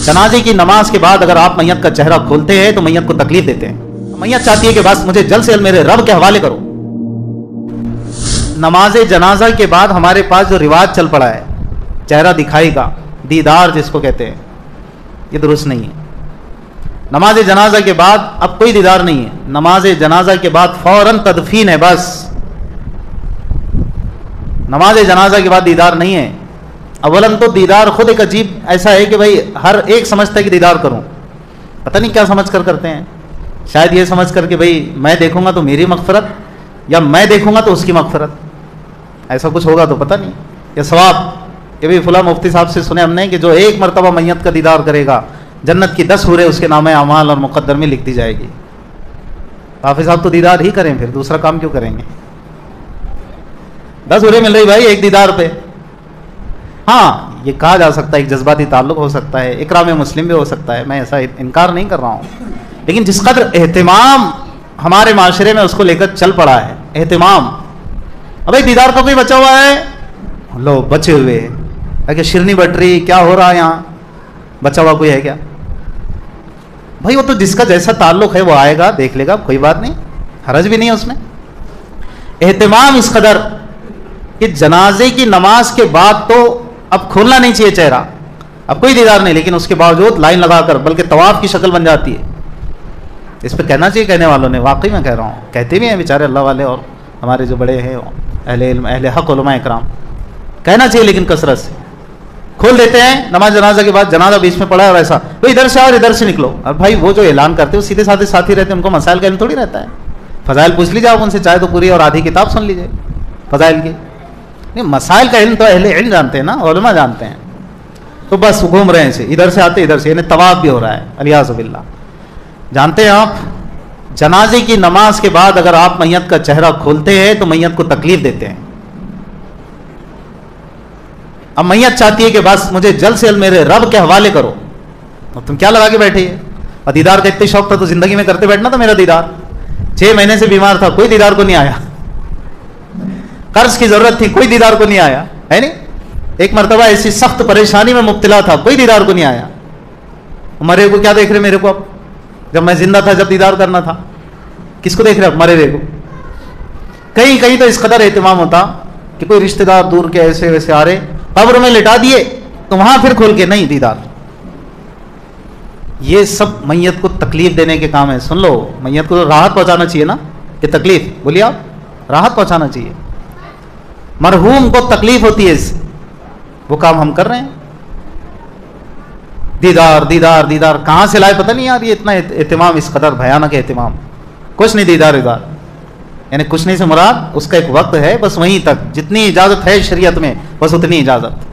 جنازے کی نماز کے بعد اگر آپ میت کا چہرہ کھولتے ہیں تو میت کو تکلیف دیتے ہیں. میت چاہتی ہے کہ بس مجھے جلد سے جلد میرے رب کے حوالے کرو. نماز جنازہ کے بعد ہمارے پاس جو رواج چل پڑا ہے چہرہ دکھائی گا، دیدار جس کو کہتے ہیں، یہ درست نہیں ہے. نماز جنازہ کے بعد اب کوئی دیدار نہیں ہے. نماز جنازہ کے بعد فوراً تدفین ہے بس. نماز جنازہ کے بعد دیدار نہیں ہے. اولاً تو دیدار خود ایک عجیب ایسا ہے کہ بھائی ہر ایک سمجھتا ہے کہ دیدار کروں، پتہ نہیں کیا سمجھ کر کرتے ہیں. شاید یہ سمجھ کر کہ بھئی میں دیکھوں گا تو میری مغفرت، یا میں دیکھوں گا تو اس کی مغفرت، ایسا کچھ ہوگا تو پتہ نہیں. یا ثواب کہ بھئی فلاں مفتی صاحب سے سنے ہم نے کہ جو ایک مرتبہ میت کا دیدار کرے گا جنت کی 10 حوریں اس کے نام اعمال اور مقدر میں لکھ دی جائے گی. حافظ صاحب تو دیدار ہی کریں، پھر دوسرا کام کیوں کریں گے؟ 10 حوریں مل رہی بھائی ایک دیدار پہ. ہاں یہ کہا جا سکتا ہے ایک جذباتی تعلق ہو سکتا ہے، اکرام مسلم بھی ہو سکتا ہے، میں ایسا انکار نہیں کر رہا ہوں. لیکن جس قدر اہتمام ہمارے معاشرے میں اس کو لے کر چل پڑا ہے، اہتمام، ابھی دیدار کا کوئی بچا ہوا ہے، لو بچے ہوئے کہ شرنی بٹ رہی، کیا ہو رہا ہے یہاں، بچا ہوا کوئی ہے کیا؟ بھائی وہ تو جس کا جیسا تعلق ہے وہ آئے گا دیکھ لے گا، کوئی بات نہیں، حرج بھی نہیں ہے اس میں. اہتمام اس قدر کہ جنازے کی نماز کے بعد تو اب کھولنا نہیں چاہیے چہرہ، اب کوئی دیدار نہیں، لیکن اس کے باوجود لائن لگا کر بلکہ طواف کی شکل بن جاتی ہے. اس پہ کہنا چاہیے کہنے والوں نے، واقعی میں کہہ رہا ہوں، کہتے بھی ہیں بیچارے اللہ والے اور ہمارے جو بڑے ہیں اہل علم اہل حق علماء اکرام، کہنا چاہیے لیکن کثرت سے کھول دیتے ہیں. نماز جنازہ کے بعد جنازہ بیچ میں پڑا ہے ویسا تو ادھر سے اور ادھر سے نکلو. اب بھائی وہ جو اعلان کرتے ہیں وہ سیدھے سادھے ساتھی رہتے ہیں، ان کو مسائل کا علم تھوڑی رہتا ہے. فضائل پوچھ لیجیے آپ ان سے، چاہے تو پوری اور آدھی کتاب سن لیجیے فضائل کی. نہیں، مسائل کا علم تو اہل علم جانتے ہیں نا، علماء جانتے ہیں. تو بس گھوم رہے ہیں ادھر سے آتے ادھر سے، یعنی طواف بھی ہو رہا ہے الیاذ باللہ. جانتے ہیں آپ جنازے کی نماز کے بعد اگر آپ میت کا چہرہ کھولتے ہیں تو میت کو تکلیف دیتے ہیں. اب میت چاہتی ہے کہ بس مجھے جلد سے جلد میرے رب کے حوالے کرو. اب تم کیا لگا کے بیٹھے ہیں؟ اور دیدار کا اتنا شوق تھا تو زندگی میں کرتے بیٹھنا تھا. میرا دیدار 6 مہینے سے بیمار تھا، کوئی دیدار کو نہیں آیا. قرض کی ضرورت تھی، کوئی دیدار کو نہیں آیا، ہے نہیں. ایک مرتبہ ایسی سخت پریشانی میں مبتلا تھا، کوئی دیدار کو نہیں آیا. مرے کو کیا دیکھ رہے میرے کو؟ اب جب میں زندہ تھا، جب دیدار کرنا تھا، کس کو دیکھ رہے اب؟ مرے رہے کو. کہیں کہیں تو اس قدر اہتمام ہوتا کہ کوئی رشتہ دار دور کے ایسے ویسے آ رہے، قبر میں لٹا دیے تو وہاں پھر کھول کے نہیں دیدار. یہ سب میت کو تکلیف دینے کے کام ہے. سن لو، میت کو راحت پہنچانا چاہیے نا، کہ تکلیف بولیے آپ، راحت پہنچانا چاہیے. مرحوم کو تکلیف ہوتی ہے اس سے، وہ کام ہم کر رہے ہیں. دیدار دیدار دیدار کہاں سے لائے پتہ نہیں یار. یہ اتنا اہتمام، اس قدر بھیانک اہتمام، کچھ نہیں. دیدار دیدار یعنی کچھ نہیں سے مراد اس کا ایک وقت ہے، بس وہیں تک جتنی اجازت ہے شریعت میں بس اتنی اجازت.